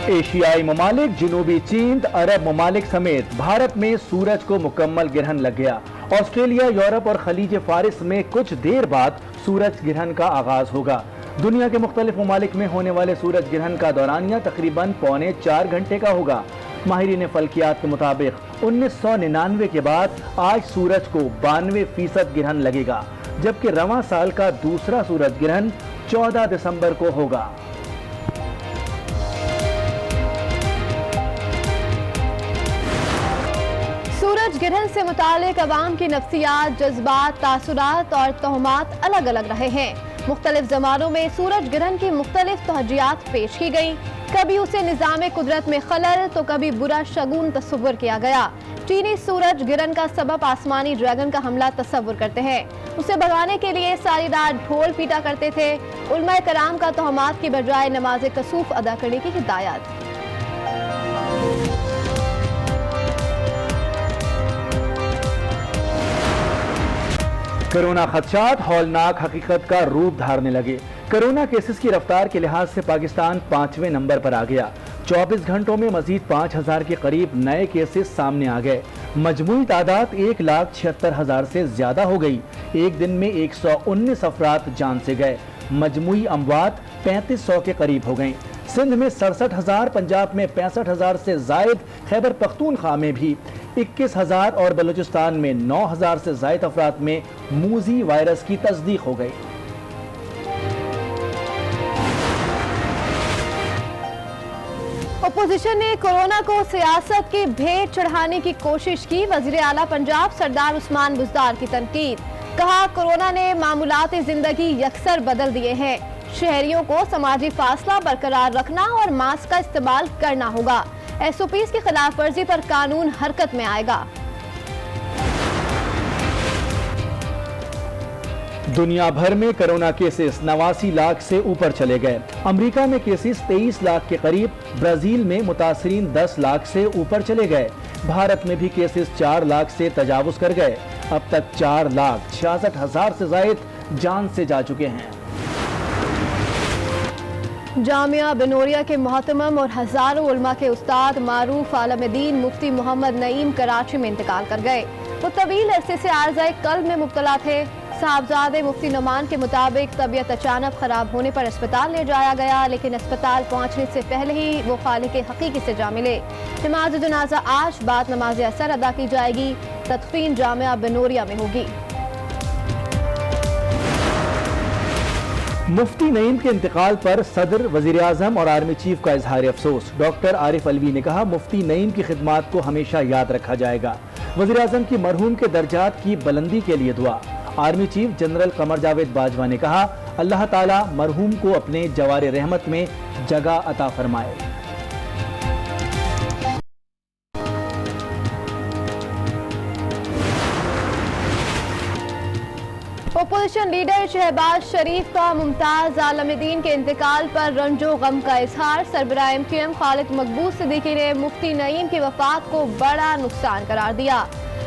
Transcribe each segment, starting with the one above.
एशियाई ममालिक, जनूबी चीन, अरब ममालिक समेत भारत में सूरज को मुकम्मल ग्रहण लग गया। ऑस्ट्रेलिया, यूरोप और खलीज फारिस में कुछ देर बाद सूरज ग्रहण का आगाज होगा। दुनिया के मुख्तलिफ ममालिक में होने वाले सूरज ग्रहण का दौरानिया तकरीबन 3.25 घंटे का होगा। माहिरीन फल्कियात के मुताबिक 1999 के बाद आज सूरज को 92% ग्रहण लगेगा, जबकि रवां साल का दूसरा सूरज ग्रहण 14 दिसंबर को होगा। सूरज ग्रहण से मुतालिक अवाम की नफ्सियात, जज्बात, तासुरात और तोहमात अलग अलग रहे हैं। मुख्तलिफ ज़मानों में सूरज ग्रहण की मुख्तलिफ तहज्जियात पेश की गई। कभी उसे निज़ाम कुदरत में खलल तो कभी बुरा शगुन तस्वुर किया गया। चीनी सूरज ग्रहण का सबब आसमानी ड्रैगन का हमला तस्वुर करते हैं। उसे भगाने के लिए सारी रात ढोल पीटा करते थे। उलमाए कराम का तोहमात की बजाय नमाज कसूफ अदा करने की हिदायत। कोरोना खदशात हौलनाक हकीकत का रूप धारने लगे। कोरोना केसेस की रफ्तार के लिहाज से पाकिस्तान 5वें नंबर पर आ गया। 24 घंटों में मजीद 5000 के करीब नए केसेस सामने आ गए। मजमूई तादाद 1,76,000 से ज्यादा हो गई। एक दिन में 119 अफराद जान से गए। मजमूई अमवात 3500 के करीब हो गई। सिंध में 67,000, पंजाब में 65,000 से जायद, खैबर पख्तूनख्वा में भी 21,000 और बलूचिस्तान में 9,000 से जायद अफराद में मूजी वायरस की तस्दीक हो गई। अपोजिशन ने कोरोना को सियासत की भेंट चढ़ाने की कोशिश की। वजीर आला पंजाब सरदार उस्मान बुज़दार की तनकीद। कहा, कोरोना ने मामूलात जिंदगी यकसर बदल दिए हैं। शहरियों को समाजी फासला बरकरार रखना और मास्क का इस्तेमाल करना होगा। SOPs की खिलाफ वर्जी पर कानून हरकत में आएगा। दुनिया भर में कोरोना केसेस 89 लाख से ऊपर चले गए। अमेरिका में केसेस 23 लाख के करीब, ब्राजील में मुतासरीन 10 लाख से ऊपर चले गए। भारत में भी केसेस 4 लाख से तजावुज कर गए। अब तक 4,66,000 से जायद जान से जा चुके हैं। जामिया बनोरिया के मोहतमम और हजारों उलमा के उस्ताद मारूफ आलमदीन मुफ्ती मोहम्मद नईम कराची में इंतकाल कर गए। वो तवील अरसे से आर्ज़ाए कल्ब में मुब्तला थे। साहबजादे मुफ्ती नुमान के मुताबिक तबीयत अचानक खराब होने पर अस्पताल ले जाया गया, लेकिन अस्पताल पहुंचने से पहले ही वो खालिक हकीकी से जा मिले। नमाज जनाजा आज बाद नमाज असर अदा की जाएगी। तदफीन जामिया बनोरिया में होगी। मुफ्ती नईम के इंतकाल पर सदर, वजीर आजम और आर्मी चीफ का इजहार अफसोस। डॉक्टर आरिफ अलवी ने कहा, मुफ्ती नईम की खिदमात को हमेशा याद रखा जाएगा। वजीर आजम की मरहूम के दर्जात की बुलंदी के लिए दुआ। Army chief general Qamar Javed Bajwa ने कहा, अल्लाह ताला मरहूम को अपने जवारे रहमत में जगह अता फरमाए। अपोजिशन लीडर शहबाज शरीफ का मुमताज आलमदीन के इंतकाल पर रंजो गम का इजहार। सरबराह MQM खालिद मकबूल सिद्दीकी ने मुफ्ती नईम की वफात को बड़ा नुकसान करार दिया।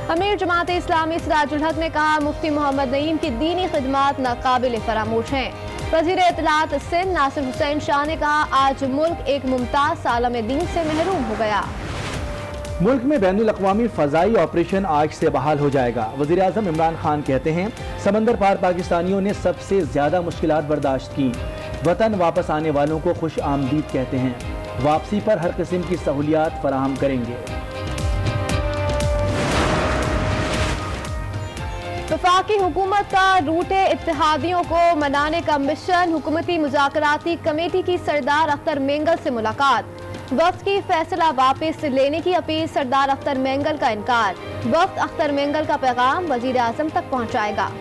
अमीर जमात इस्लामी सिराजुल हक ने कहा, मुफ्ती मोहम्मद नईम की दीनी खिदमात नाकाबिल फरामोश हैं। वजीर इत्तलात सिंध नासिर हुसैन शाह ने कहा, आज मुल्क एक मुमताज आलमदीन से महरूम हो गया। मुल्क में बैनुल अक़वामी फ़ज़ाई ऑपरेशन आज से बहाल हो जाएगा। वज़ीर आज़म इमरान खान कहते हैं, समंदर पार पाकिस्तानियों ने सबसे ज्यादा मुश्किलात बर्दाश्त की। वतन वापस आने वालों को खुश आमदीद कहते हैं। वापसी पर हर किस्म की सहूलियात फराहम करेंगे। वफाकी हुकूमत का रूठे इत्तेहादियों को मनाने का मिशन। हुकूमती मुज़ाकराती कमेटी की सरदार अख्तर मेंगल से मुलाकात। वक्त की फैसला वापस लेने की अपील। सरदार अख्तर मेंगल का इनकार। वक्त अख्तर मेंगल का पैगाम वजीर आजम तक पहुँचाएगा।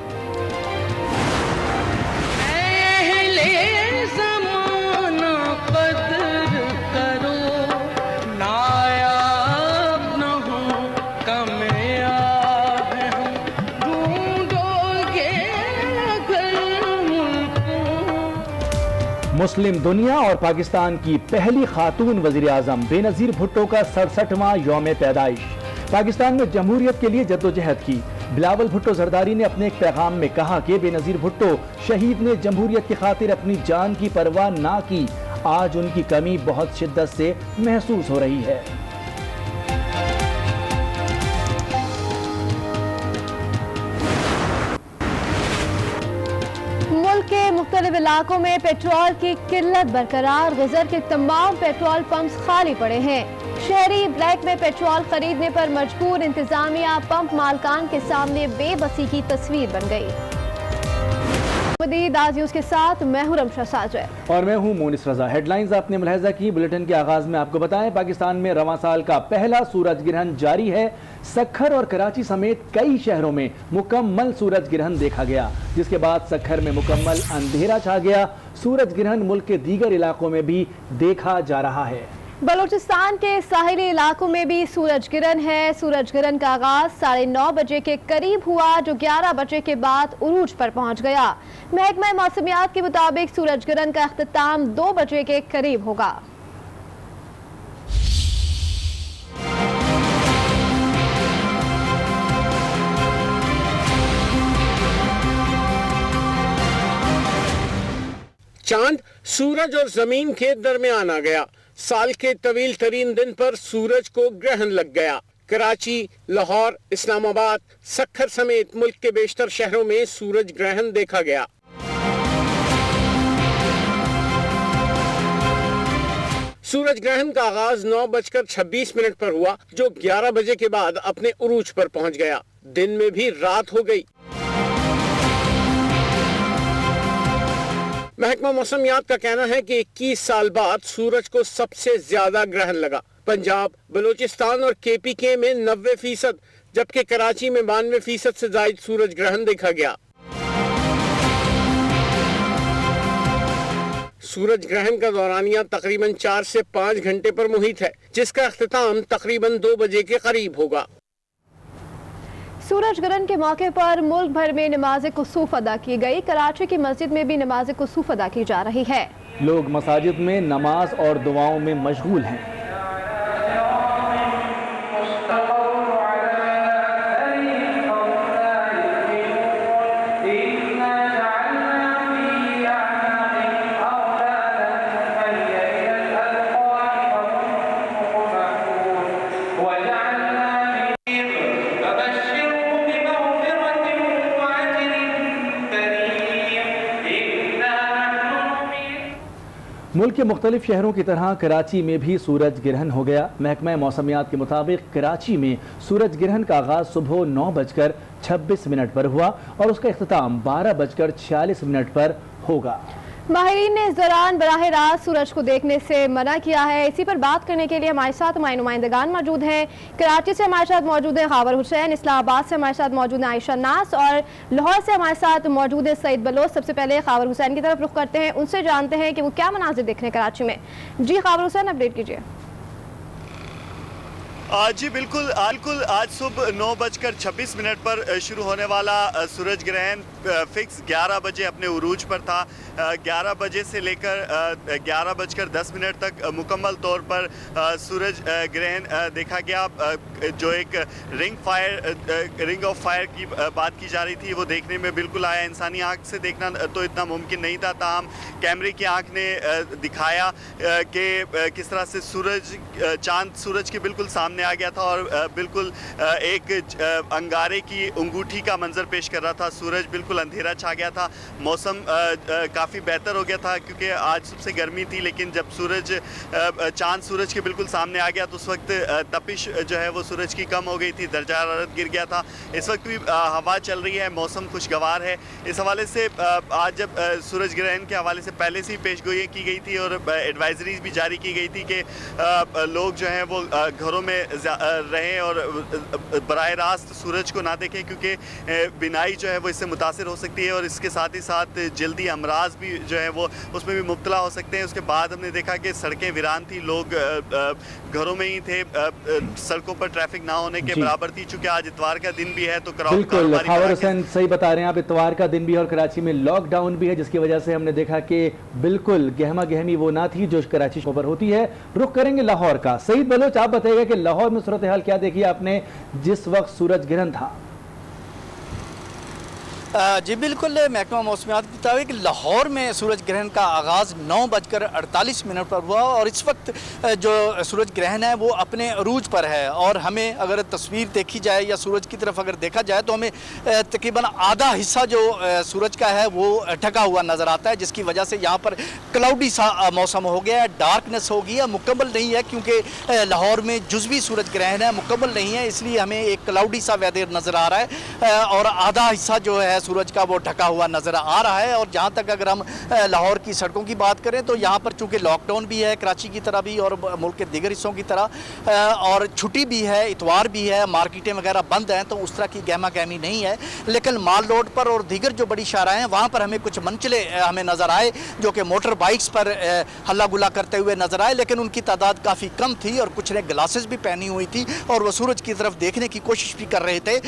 मुस्लिम दुनिया और पाकिस्तान की पहली खातून वजीर आजम बेनजीर भुट्टो का 67वां यौम पैदाइश। पाकिस्तान में जमहूरियत के लिए जद्दोजहद की। बिलावल भुट्टो जरदारी ने अपने एक पैगाम में कहा कि बेनजीर भुट्टो शहीद ने जमहूरियत की खातिर अपनी जान की परवाह ना की। آج ان کی کمی بہت شدت سے محسوس ہو رہی ہے۔ ملک کے مختلف علاقوں میں پیٹرول کی قلت برقرار، غزر کے تمام پیٹرول پمپس خالی پڑے ہیں۔ شہری بلیک میں پیٹرول خریدنے پر مجبور، انتظامیہ پمپ مالکان کے سامنے بے بسی کی تصویر بن گئی۔ مزید آج نیوز کے ساتھ میں ہوں رمشا ساجد اور میں ہوں مونس رضا۔ ہیڈ لائنز آپ نے ملاحظہ کی۔ بلیٹن کے آغاز میں آپ کو بتائیں، پاکستان میں رواں سال کا پہلا سورج گرہن جاری ہے۔ سکھر اور کراچی سمیت کئی شہروں میں مکمل سورج گرہن دیکھا گیا، جس کے بعد سکھر میں مکمل اندھیرا چھا گیا۔ سورج گرہن ملک کے دیگر علاقوں میں بھی دیکھا جا رہا ہے۔ بلوچستان کے ساحلی علاقوں میں بھی سورج گرہن ہے۔ سورج گرہن کا آغاز 9:30 بجے کے قریب ہوا، جو 11 بجے کے بعد عروج پر پہنچ گیا۔ محکمہ موسمیات کے مطابق سورج گرہن کا اختتام 2 بجے کے قریب ہوگا۔ چاند سورج اور زمین کے درمیان آ گیا۔ سال کے طویل ترین دن پر سورج کو گرہن لگ گیا۔ کراچی، لاہور، اسلام آباد، سکھر سمیت ملک کے بیشتر شہروں میں سورج گرہن دیکھا گیا۔ سورج گرہن کا آغاز 9:26 پر ہوا، جو 11 بجے کے بعد اپنے عروج پر پہنچ گیا۔ دن میں بھی رات ہو گئی۔ محکمہ موسمیات کا کہنا ہے کہ 21 سال بعد سورج کو سب سے زیادہ گرہن لگا۔ پنجاب، بلوچستان اور KPK میں 90%، جبکہ کراچی میں 92% سے زائد سورج گرہن دیکھا گیا۔ سورج گرہن کا دورانیہ تقریباً 4 سے 5 گھنٹے پر محیط ہے، جس کا اختتام تقریباً 2 بجے کے قریب ہوگا۔ سورج گرہن کے موقع پر ملک بھر میں نماز کسوف ادا کی گئی۔ کراچی کی مسجد میں بھی نماز کسوف ادا کی جا رہی ہے۔ لوگ مساجد میں نماز اور دعاؤں میں مشغول ہیں۔ ملک کے مختلف شہروں کی طرح کراچی میں بھی سورج گرہن ہو گیا۔ محکمہ موسمیات کے مطابق کراچی میں سورج گرہن کا آغاز صبح 9:26 پر ہوا اور اس کا اختتام 12:46 پر ہوگا۔ ماہرین نے اس دوران براہ راست سورج کو دیکھنے سے منع کیا ہے۔ اسی پر بات کرنے کے لیے ہمارے ساتھ ہمارے نمائندگان موجود ہیں۔ کراچی سے ہمارے ساتھ موجود ہیں خاور حسین، اسلام آباد سے ہمارے ساتھ موجود ہیں عائشہ ناز اور لاہور سے ہمارے ساتھ موجود ہے سعید بلوچ۔ سب سے پہلے خاور حسین کی طرف رخ کرتے ہیں، ان سے جانتے ہیں کہ وہ کیا مناظر دیکھ رہے ہیں کراچی میں۔ جی خاور حسین، اپڈیٹ کیجیے۔ جی بالکل آج صبح 9:26 پر شروع ہونے والا سورج گرہن فکس 11 بجے اپنے عروج پر تھا۔ 11 بجے سے لے کر 11:10 تک مکمل طور پر سورج گرہن دیکھا گیا۔ جو ایک رنگ آف فائر کی بات کی جا رہی تھی، وہ دیکھنے میں بالکل آیا۔ انسانی آنکھ سے دیکھنا تو اتنا ممکن نہیں تھا، تاہم کیمرے کی آنکھ نے دکھایا کہ کس طرح سے چاند سورج کے بالکل سامنے آ گیا تھا اور بالکل ایک انگارے کی انگوٹھی کا منظر پیش کر رہا تھا۔ سورج بالکل اندھیرا چھا گیا تھا۔ موسم کافی بہتر ہو گیا تھا کیونکہ آج سب سے گرمی تھی، لیکن جب چاند سورج کے بالکل سامنے آ گیا تو اس وقت تپش جو ہے وہ سورج کی کم ہو گئی تھی، درجہ حرارت گر گیا تھا۔ اس وقت بھی ہوا چل رہی ہے، موسم خوشگوار ہے۔ اس حوالے سے آج جب سورج گرہن کے حوالے سے پہلے سے ہی پیش گوئی کی گئی تھی اور ایڈوائزریز بھی جاری کی گئی تھی کہ لوگ جو ہیں وہ گھروں میں رہیں اور براہ راست سورج کو نہ دیکھیں، کیونکہ بینائی جو ہے وہ اس سے متاثر ہو سکتی ہے اور اس کے ساتھ ہی ساتھ جلدی امراض بھی جو ہے وہ اس میں بھی مبتلا ہو سکتے ہیں۔ اس کے بعد ہم نے دیکھا کہ سڑکیں ویران تھی، لوگ گھروں میں ہی تھے، سڑکوں پر ٹریفک نہ ہونے کے برابر تھی۔ چونکہ آج اتوار کا دن بھی ہے تو بالکل خاور حسین صحیح بتا رہے ہیں آپ، اتوار کا دن بھی ہے اور کراچی میں لاک ڈاؤن بھی ہے، جس کی وجہ سے ہم نے دیکھا کہ بالکل گہما گہمی وہ نہ تھی جو کراچی پر ہوتی ہے۔ رخ کریں گے لاہور کا۔ سعید بلوچ، آپ بتائیے گا کہ لاہور میں صورتحال کیا دیکھی آپ نے جس وقت سورج گرہن تھا؟ जी बिल्कुल, महकमा मौसमियात के मुताबिक लाहौर में सूरज ग्रहण का आगाज़ 9:48 पर हुआ और इस वक्त जो सूरज ग्रहण है वो अपने अरूज पर है। और हमें अगर तस्वीर देखी जाए या सूरज की तरफ अगर देखा जाए तो हमें तकरीबन आधा हिस्सा जो सूरज का है वो ढका हुआ नज़र आता है, जिसकी वजह से यहाँ पर क्लाउडी सा मौसम हो गया है, डार्कनेस हो गई है। मुकम्मल नहीं है क्योंकि लाहौर में जुज़वी सूरज ग्रहण है, मुकम्मल नहीं है, इसलिए हमें एक क्लाउडी सा वेदर नज़र आ रहा है और आधा हिस्सा जो है सूरज का वो ढका हुआ नज़र आ रहा है। और जहाँ तक अगर हम लाहौर की सड़कों की बात करें तो यहाँ पर चूँकि लॉकडाउन भी है कराची की तरह भी और मुल्क के दीगर हिस्सों की तरह, और छुट्टी भी है, इतवार भी है, मार्केटें वगैरह बंद हैं, तो उस तरह की गहमा गहमी नहीं है। लेकिन माल रोड पर और दीगर जो बड़ी शाहराएँ हैं वहाँ पर हमें कुछ मंचले हमें नज़र आए जो कि मोटर बाइक्स पर हल्ला गुला करते हुए नज़र आए, लेकिन उनकी तादाद काफ़ी कम थी और कुछ ने ग्लासेस भी पहनी हुई थी और वो सूरज की तरफ देखने की कोशिश भी कर रहे थे।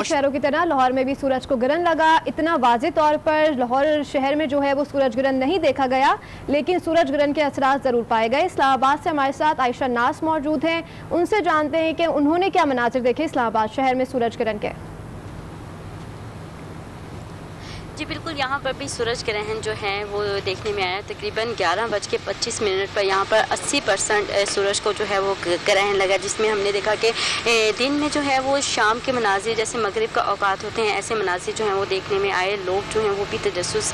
शहरों की तरह लाहौर में भी सूरज को ग्रहण लगा। इतना वाज़े तौर पर लाहौर शहर में जो है वो सूरज ग्रहण नहीं देखा गया, लेकिन सूरज ग्रहण के असरात ज़रूर पाए गए। इस्लामाबाद से हमारे साथ आयशा नास मौजूद हैं, उनसे जानते हैं कि उन्होंने क्या मनाज़िर देखे इस्लामाबाद शहर में सूरज ग्रहण के। जी बिल्कुल, यहाँ पर भी सूरज ग्रहण जो है वो देखने में आया। तकरीबन 11:25 पर यहाँ पर 80% सूरज को जो है वो ग्रहण लगा, जिसमें हमने देखा कि दिन में जो है वो शाम के मनाजिर जैसे मगरिब का औकात होते हैं, ऐसे मनाजिर जो हैं वो देखने में आए। लोग जो हैं वो भी तजस्सुस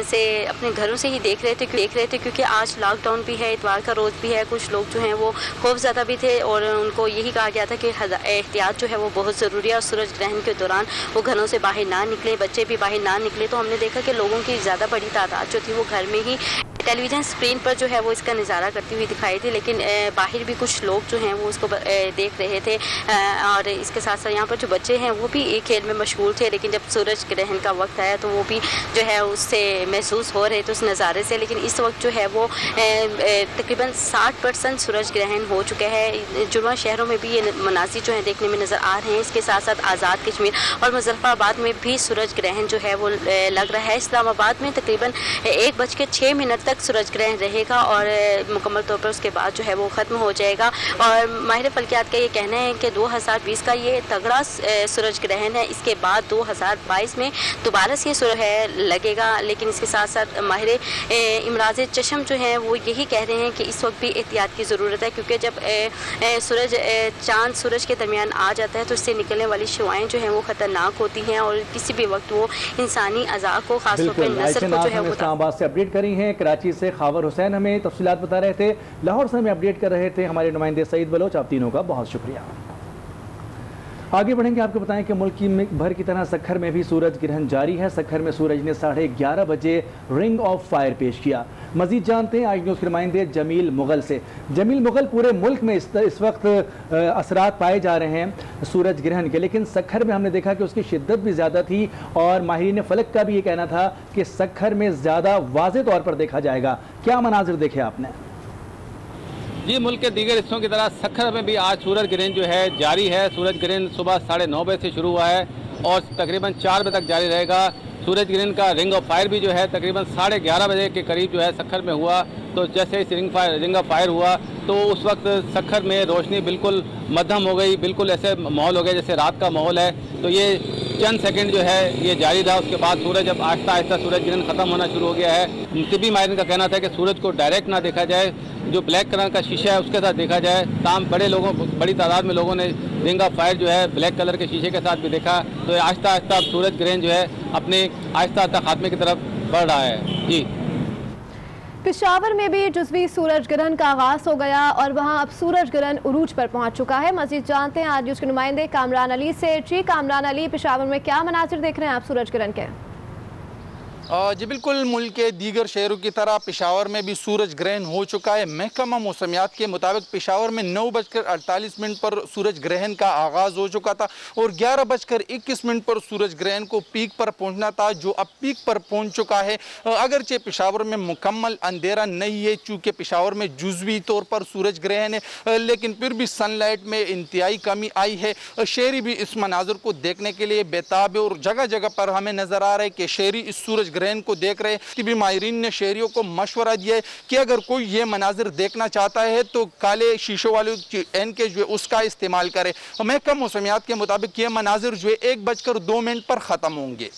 से अपने घरों से ही देख रहे थे क्योंकि आज लॉकडाउन भी है, इतवार का रोज़ भी है। कुछ लोग जो हैं वो खौफज़दा भी थे और उनको यही कहा गया था कि एहतियात जो है वो बहुत ज़रूरी है और सूरज ग्रहण के दौरान वो घरों से बाहर ना निकले, बच्चे भी बाहर ना निकले। तो हमने देखा कि लोगों की ज़्यादा बड़ी तादाद जो थी वो घर में ही टेलीविज़न स्क्रीन पर जो है वो इसका नज़ारा करती हुई दिखाई थी, लेकिन बाहर भी कुछ लोग जो हैं वो उसको देख रहे थे। और इसके साथ साथ यहाँ पर जो बच्चे हैं वो भी एक खेल में मशगूल थे, लेकिन जब सूरज ग्रहण का वक्त आया तो वो भी जो है उससे महसूस हो रहे थे उस नज़ारे से। लेकिन इस वक्त जो है वो तकरीबन 60% सूरज ग्रहण हो चुका है। जुड़वा शहरों में भी ये मनाज़िर जो है देखने में नज़र आ रहे हैं। इसके साथ साथ आज़ाद कश्मीर और मुज़फ़्फ़राबाद में भी सूरज ग्रहण जो है वो लग रहा है। इस्लामाबाद में तकरीबन 1:06 तक सूरज ग्रहण रहेगा और मुकम्मल तौर पर उसके बाद जो है वो ख़त्म हो जाएगा। और माहिर फल्कियात का ये कहना है कि 2020 का ये तगड़ा सूरज ग्रहण है, इसके बाद 2022 में दोबारा से ये लगेगा। लेकिन इसके साथ साथ माहिर इमराज चशम जो हैं वो यही कह रहे हैं कि इस वक्त भी एहतियात की ज़रूरत है, क्योंकि जब चाँद सूरज के दरमियान आ जाता है तो इससे निकलने वाली शुआएँ जो हैं वो ख़तरनाक होती हैं और किसी भी वक्त वो इंसानी अज़ा को खासतौर पर नस्ल को जो है वो इस्लामाबाद से अपडेट करी हैं। कराची से खावर हुसैन हमें तफसीलात बता रहे थे, लाहौर से हमें अपडेट कर रहे थे हमारे नुमाइंदे सईद बलोच। आप तीनों का बहुत शुक्रिया। आगे बढ़ेंगे, आपको बताएं कि मुल्क भर की तरह सक्खर में भी सूरज ग्रहण जारी है। सक्खर में सूरज ने 11:30 बजे रिंग ऑफ फायर पेश किया। मजीद जानते हैं आज न्यूज़ के नुमाइंदे जमील मुगल से। जमील मुगल, पूरे मुल्क में इस वक्त असरात पाए जा रहे हैं सूरज ग्रहण के, लेकिन सक्खर में हमने देखा कि उसकी शिद्दत भी ज़्यादा थी और माहिरीन फलक का भी ये कहना था कि सक्खर में ज़्यादा वाज़े तौर पर देखा जाएगा। क्या मनाजिर देखे आपने? जी, मुल्क के दीगर हिस्सों की तरह सक्खर में भी आज सूरज ग्रहण जो है जारी है। सूरज ग्रहण सुबह 9:30 बजे से शुरू हुआ है और तकरीबन 4 बजे तक जारी रहेगा। सूरज ग्रहण का रिंग ऑफ फायर भी जो है तकरीबन 11:30 बजे के करीब जो है सक्खर में हुआ। तो जैसे इस रिंग ऑफ फायर हुआ तो उस वक्त सक्खर में रोशनी बिल्कुल मध्यम हो गई, बिल्कुल ऐसे माहौल हो गया जैसे रात का माहौल है। तो ये चंद सेकंड जो है ये जारी रहा। उसके बाद सूरज अब आहिस्ता आहिस्ता सूरज ग्रहण खत्म होना शुरू हो गया है। तिब्बी माहिरीन का कहना था कि सूरज को डायरेक्ट ना देखा जाए, जो ब्लैक कलर का शीशा है उसके साथ देखा जाए। ताम बड़ी तादाद में लोगों ने रिंग ऑफ फायर जो है ब्लैक कलर के शीशे के साथ भी देखा। तो आहिस्ता आहिस्ता सूरज ग्रहण जो है अपने आहिस्ता आहिस्ता खात्मे की तरफ बढ़ रहा है। जी, पेशावर में भी जुज़वी सूरज ग्रहण का आगाज़ हो गया और वहां अब सूरज ग्रहण उरूज पर पहुंच चुका है। मज़ीद जानते हैं आज उसके नुमाइंदे कामरान अली से। जी कामरान अली, पेशावर में क्या मनाजिर देख रहे हैं आप सूरज ग्रहण के? जी बिल्कुल, मुल्क के दीगर शहरों की तरह पेशावर में भी सूरज ग्रहण हो चुका है। महकमा मौसमियात के मुताबिक पेशावर में 9:48 पर सूरज ग्रहण का आगाज़ हो चुका था और 11:21 पर सूरज ग्रहण को पीक पर पहुंचना था, जो अब पीक पर पहुंच चुका है। अगरचे पेशावर में मुकम्मल अंधेरा नहीं है चूँकि पेशावर में जुज़वी तौर पर सूरज ग्रहण है, लेकिन फिर भी सनलाइट में इंतहाई कमी आई है। शहरी भी इस मनाजर को देखने के लिए बेताब है और जगह जगह पर हमें नज़र आ रहा है कि शहरी इस सूरज ग्रहण को देख रहे हैं। भी माहिरीन ने शहरियों को मशवरा दिया है कि अगर कोई ये मनाजिर देखना चाहता है तो काले शीशों वाले एनके जो है उसका इस्तेमाल करे। महकमा मौसमियात के मुताबिक ये मनाजिर जो है 1:02 पर ख़त्म होंगे।